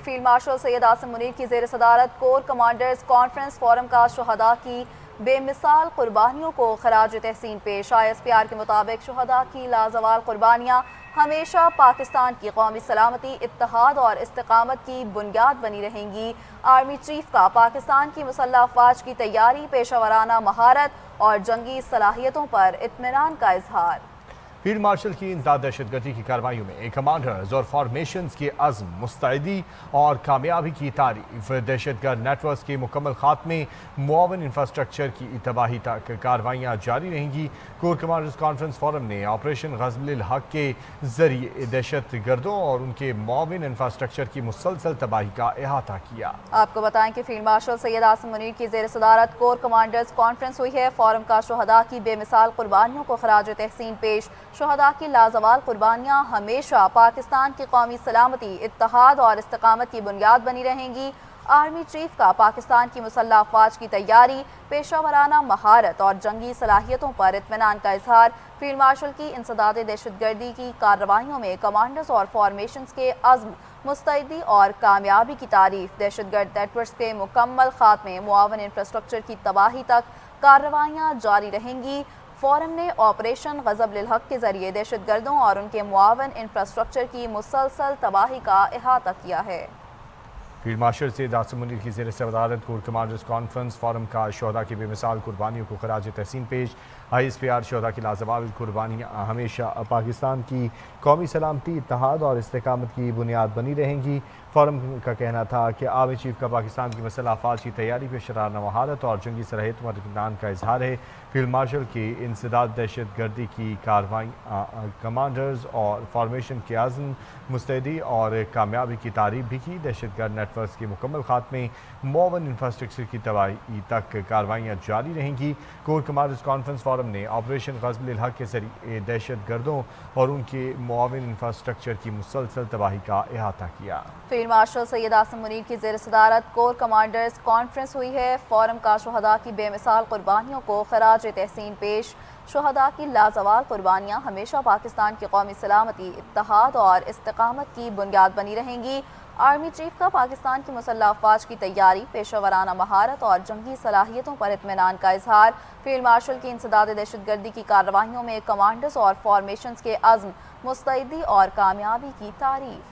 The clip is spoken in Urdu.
فیلڈ مارشل سید عاصم منیر کی زیر صدارت کور کمانڈرز کانفرنس فورم کا شہداء کی بے مثال قربانیوں کو خراج تحسین پیش۔ ISPR کے مطابق شہداء کی لازوال قربانیاں ہمیشہ پاکستان کی قومی سلامتی، اتحاد اور استقامت کی بنیاد بنی رہیں گی۔ آرمی چیف کا پاکستان کی مسلح افواج کی تیاری، پیشہ ورانہ مہارت اور جنگی صلاحیتوں پر اطمینان کا اظہار۔ فیلڈ مارشل کی انسداد دہشت گردی کی کارروائیوں میں کمانڈرز اور فارمیشنز کے عزم، مستعدی اور کامیابی کی تعریف۔ دہشت گرد نیٹ ورکس کے مکمل خاتمے، معاون انفراسٹرکچر کی تباہی تک کارروائیاں جاری رہیں گی۔ کور کمانڈرز کانفرنس فورم نے آپریشن غزل الحق کے ذریعے دہشت گردوں اور ان کے معاون انفراسٹرکچر کی مسلسل تباہی کا احاطہ کیا۔ آپ کو بتائیں کہ فیلڈ مارشل سید عاصم منیر کی زیر صدارت کور کمانڈرز کانفرنس ہوئی ہے۔ فورم کا شہداء کی بے مثال قربانیوں کو خراج تحسین پیش۔ شہداء کی لازوال قربانیاں ہمیشہ پاکستان کی قومی سلامتی، اتحاد اور استقامت کی بنیاد بنی رہیں گی۔ آرمی چیف کا پاکستان کی مسلح افواج کی تیاری، پیشہ ورانہ مہارت اور جنگی صلاحیتوں پر اطمینان کا اظہار۔ فیلڈ مارشل کی انسداد دہشت گردی کی کارروائیوں میں کمانڈرز اور فارمیشنز کے عزم، مستعدی اور کامیابی کی تعریف۔ دہشت گرد نیٹ ورکس کے مکمل خاتمے، معاون انفراسٹرکچر کی تباہی تک کارروائیاں جاری رہیں گی۔ فورم نے آپریشن غزل الحق کے ذریعے دہشت گردوں اور ان کے معاون انفراسٹرکچر کی مسلسل تباہی کا احاطہ کیا ہے۔ فیلڈ مارشل سید عاصم منیر کی زیر صدارت کور کمانڈرز کانفرنس فورم کا شہداء کی بے مثال قربانیوں کو خراج تحسین پیش۔ ISPR شہداء کی لازوال قربانیاں ہمیشہ پاکستان کی قومی سلامتی، اتحاد اور استقامت کی بنیاد بنی رہیں گی۔ فورم کا کہنا تھا کہ آرمی چیف کا پاکستان کی مسلح افواج کی تیاری، پیشہ ورانہ مہارت اور جنگی صلاحیتوں پر اطمینان کا اظہار ہے۔ فیلڈ مارشل کی انسداد دہشت گردی کی کارروائیاں کمانڈرز اور فارمیشن کے عزم، مستعدی اور کامیابی کی تعریف بھی کی۔ دہشت گرد نیٹ ورکس کے مکمل خاتمے، معاون انفراسٹرکچر کی تباہی تک کارروائیاں جاری رہیں گی۔ کور کمانڈرز کانفرنس فورم نے آپریشن غزل الحق کے ذریعے دہشت گردوں اور ان کے معاون انفراسٹرکچر کی مسلسل تباہی کا احاطہ کیا۔ فیلڈ مارشل سید عاصم منیر کی زیر صدارت کور کمانڈرز کانفرنس ہوئی ہے۔ فورم کا شہداء کی بے مثال قربانیوں کو خراج تحسین پیش۔ شہداء کی لازوال قربانیاں ہمیشہ پاکستان کی قومی سلامتی، اتحاد اور استقامت کی بنیاد بنی رہیں گی۔ آرمی چیف کا پاکستان کی مسلح افواج کی تیاری، پیشہ ورانہ مہارت اور جنگی صلاحیتوں پر اطمینان کا اظہار۔ فیلڈ مارشل کی انسداد دہشت گردی کی کارروائیوں میں کمانڈرز اور فارمیشنز کے عزم، مستعدی اور کامیابی کی تعریف۔